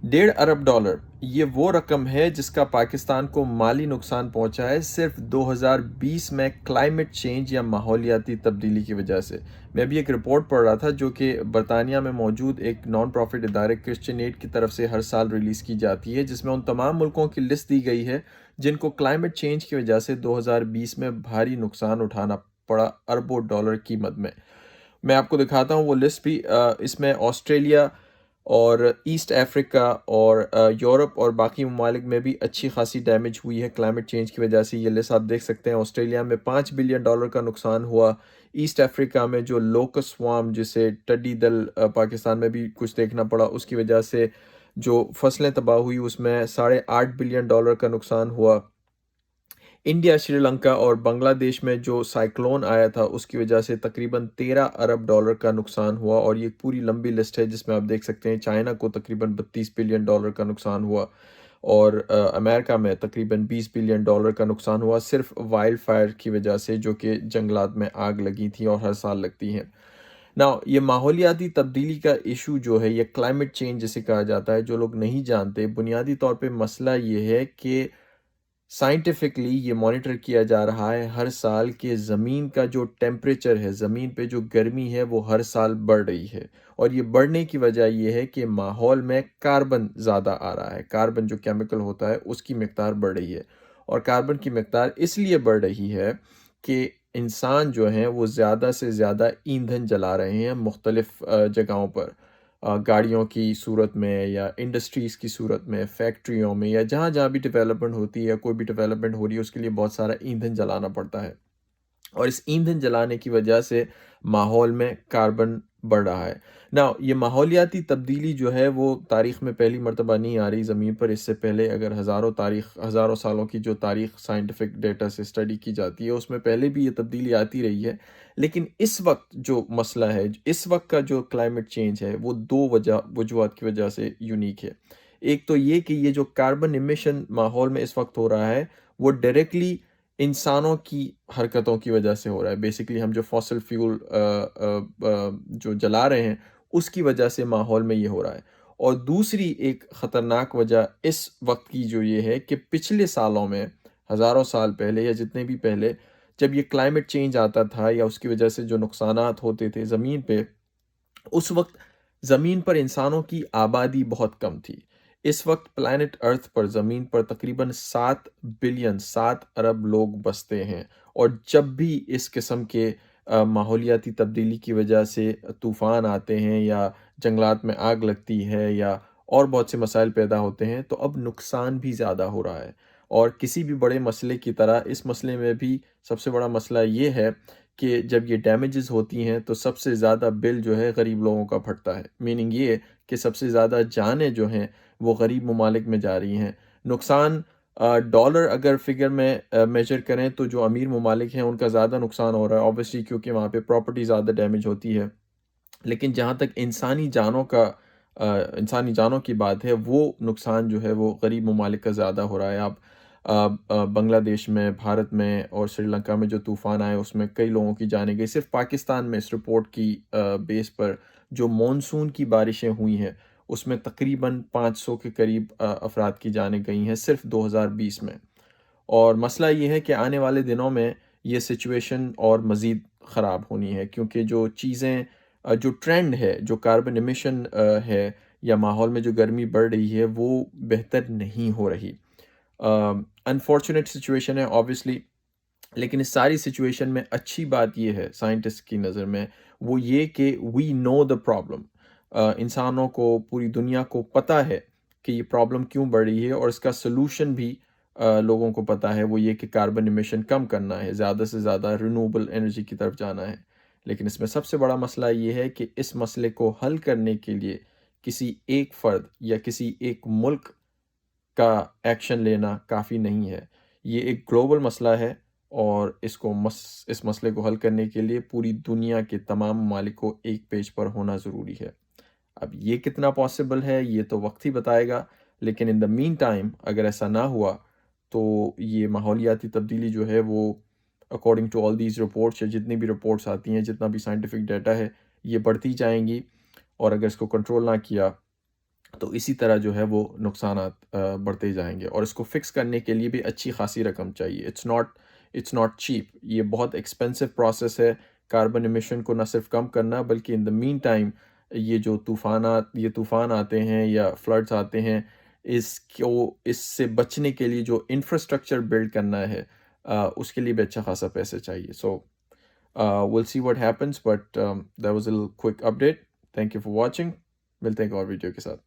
$1.5 ارب یہ وہ رقم ہے جس کا پاکستان کو مالی نقصان پہنچا ہے صرف 2020 میں کلائمیٹ چینج یا ماحولیاتی تبدیلی کی وجہ سے۔ میں بھی ایک رپورٹ پڑھ رہا تھا جو کہ برطانیہ میں موجود ایک نان پروفٹ ادارے کرسچن ایڈ کی طرف سے ہر سال ریلیز کی جاتی ہے، جس میں ان تمام ملکوں کی لسٹ دی گئی ہے جن کو کلائمیٹ چینج کی وجہ سے 2020 میں بھاری نقصان اٹھانا پڑا اربوں ڈالر قیمت میں۔ میں آپ کو دکھاتا ہوں وہ لسٹ بھی۔ اس میں آسٹریلیا اور ایسٹ افریقہ اور یورپ اور باقی ممالک میں بھی اچھی خاصی ڈیمیج ہوئی ہے کلائمیٹ چینج کی وجہ سے۔ یہ لسٹ آپ دیکھ سکتے ہیں، آسٹریلیا میں $5 بلین کا نقصان ہوا، ایسٹ افریقہ میں جو لوکس سوام جسے ٹڈی دل پاکستان میں بھی کچھ دیکھنا پڑا اس کی وجہ سے جو فصلیں تباہ ہوئی اس میں $8.5 بلین کا نقصان ہوا۔ انڈیا، سری لنکا اور بنگلہ دیش میں جو سائیکلون آیا تھا اس کی وجہ سے تقریباً $13 ارب کا نقصان ہوا، اور یہ پوری لمبی لسٹ ہے جس میں آپ دیکھ سکتے ہیں چائنا کو تقریباً $32 بلین کا نقصان ہوا، اور امریکہ میں تقریباً $20 بلین کا نقصان ہوا صرف وائلڈ فائر کی وجہ سے، جو کہ جنگلات میں آگ لگی تھی اور ہر سال لگتی ہیں۔ یہ ماحولیاتی تبدیلی کا ایشو جو ہے، یہ کلائمیٹ چینج جسے کہا جاتا ہے، جو لوگ نہیں جانتے، بنیادی طور پہ مسئلہ یہ ہے کہ سائنٹیفکلی یہ مانیٹر کیا جا رہا ہے ہر سال کہ زمین کا جو ٹیمپریچر ہے، زمین پہ جو گرمی ہے وہ ہر سال بڑھ رہی ہے، اور یہ بڑھنے کی وجہ یہ ہے کہ ماحول میں کاربن زیادہ آ رہا ہے۔ کاربن جو کیمیکل ہوتا ہے اس کی مقدار بڑھ رہی ہے، اور کاربن کی مقدار اس لیے بڑھ رہی ہے کہ انسان جو ہیں وہ زیادہ سے زیادہ ایندھن جلا رہے ہیں مختلف جگہوں پر، گاڑیوں کی صورت میں یا انڈسٹریز کی صورت میں، فیکٹریوں میں، یا جہاں جہاں بھی ڈیولپمنٹ ہوتی ہے یا کوئی بھی ڈیولپمنٹ ہو رہی ہے اس کے لیے بہت سارا ایندھن جلانا پڑتا ہے، اور اس ایندھن جلانے کی وجہ سے ماحول میں کاربن بڑھ رہا ہے۔ یہ ماحولیاتی تبدیلی جو ہے وہ تاریخ میں پہلی مرتبہ نہیں آ رہی زمین پر۔ اس سے پہلے اگر ہزاروں سالوں کی جو تاریخ سائنٹیفک ڈیٹا سے اسٹڈی کی جاتی ہے اس میں پہلے بھی یہ تبدیلی آتی رہی ہے، لیکن اس وقت جو مسئلہ ہے، اس وقت کا جو کلائمیٹ چینج ہے، وہ دو وجوہات کی وجہ سے یونیک ہے۔ ایک تو یہ کہ یہ جو کاربن ایمیشن ماحول میں اس وقت ہو رہا ہے وہ ڈائریکٹلی انسانوں کی حرکتوں کی وجہ سے ہو رہا ہے۔ بیسیکلی ہم جو فاسل فیول جو جلا رہے ہیں اس کی وجہ سے ماحول میں یہ ہو رہا ہے، اور دوسری ایک خطرناک وجہ اس وقت کی جو یہ ہے کہ پچھلے سالوں میں، ہزاروں سال پہلے یا جتنے بھی پہلے، جب یہ کلائمیٹ چینج آتا تھا یا اس کی وجہ سے جو نقصانات ہوتے تھے زمین پہ، اس وقت زمین پر انسانوں کی آبادی بہت کم تھی۔ اس وقت پلانٹ ارتھ پر، زمین پر تقریباً 7 ارب لوگ بستے ہیں، اور جب بھی اس قسم کے ماحولیاتی تبدیلی کی وجہ سے طوفان آتے ہیں یا جنگلات میں آگ لگتی ہے یا اور بہت سے مسائل پیدا ہوتے ہیں تو اب نقصان بھی زیادہ ہو رہا ہے۔ اور کسی بھی بڑے مسئلے کی طرح اس مسئلے میں بھی سب سے بڑا مسئلہ یہ ہے کہ جب یہ ڈیمیجز ہوتی ہیں تو سب سے زیادہ بل جو ہے غریب لوگوں کا پھٹتا ہے، میننگ یہ کہ سب سے زیادہ جانیں جو ہیں وہ غریب ممالک میں جا رہی ہیں۔ نقصان ڈالر اگر فگر میں میجر کریں تو جو امیر ممالک ہیں ان کا زیادہ نقصان ہو رہا ہے اوبویسلی، کیونکہ وہاں پہ پراپرٹی زیادہ ڈیمیج ہوتی ہے، لیکن جہاں تک انسانی جانوں کی بات ہے، وہ نقصان جو ہے وہ غریب ممالک کا زیادہ ہو رہا ہے۔ آپ بنگلہ دیش میں، بھارت میں اور سری لنکا میں جو طوفان آئے اس میں کئی لوگوں کی جانیں گئی۔ صرف پاکستان میں اس رپورٹ کی بیس پر جو مونسون کی بارشیں ہوئی ہیں اس میں تقریباً 500 کے قریب افراد کی جانیں گئی ہیں صرف 2020 میں، اور مسئلہ یہ ہے کہ آنے والے دنوں میں یہ سچویشن اور مزید خراب ہونی ہے، کیونکہ جو چیزیں جو ٹرینڈ ہے، جو کاربن ایمیشن ہے یا ماحول میں جو گرمی بڑھ رہی ہے وہ بہتر نہیں ہو رہی۔ انفارچونیٹ سچویشن ہے آبویسلی، لیکن اس ساری سچویشن میں اچھی بات یہ ہے سائنٹسٹ کی نظر میں، وہ یہ کہ وی نو دا پرابلم۔ انسانوں کو، پوری دنیا کو پتہ ہے کہ یہ پرابلم کیوں بڑھ رہی ہے، اور اس کا سلوشن بھی لوگوں کو پتہ ہے، وہ یہ کہ کاربن ایمیشن کم کرنا ہے، زیادہ سے زیادہ رینیوبل انرجی کی طرف جانا ہے۔ لیکن اس میں سب سے بڑا مسئلہ یہ ہے کہ اس مسئلے کو حل کرنے کے لیے کسی ایک فرد یا کسی ایک ملک کا ایکشن لینا کافی نہیں ہے۔ یہ ایک گلوبل مسئلہ ہے، اور اس مسئلے کو حل کرنے کے لیے پوری دنیا کے تمام ممالک کو ایک پیج پر ہونا ضروری ہے۔ اب یہ کتنا پاسبل ہے یہ تو وقت ہی بتائے گا، لیکن ان دا مین ٹائم اگر ایسا نہ ہوا تو یہ ماحولیاتی تبدیلی جو ہے وہ according to all these reports, یا جتنی بھی رپورٹس آتی ہیں، جتنا بھی سائنٹیفک ڈیٹا ہے، یہ بڑھتی جائیں گی، اور اگر اس کو کنٹرول نہ کیا تو اسی طرح جو ہے وہ نقصانات بڑھتے جائیں گے، اور اس کو فکس کرنے کے لیے بھی اچھی خاصی رقم چاہیے. It's not cheap. یہ بہت ایکسپینسو پروسیس ہے کاربن ایمیشن کو نہ صرف کم کرنا، بلکہ ان دا مین ٹائم یہ طوفان آتے ہیں یا فلڈز آتے ہیں، اس سے بچنے کے لیے جو انفراسٹرکچر بلڈ کرنا ہے اس کے لیے بھی اچھا خاصا پیسے چاہیے. سو we'll see what happens, but that was a little quick update. Thank you for watching. ملتے ہیں ایک اور ویڈیو کے ساتھ.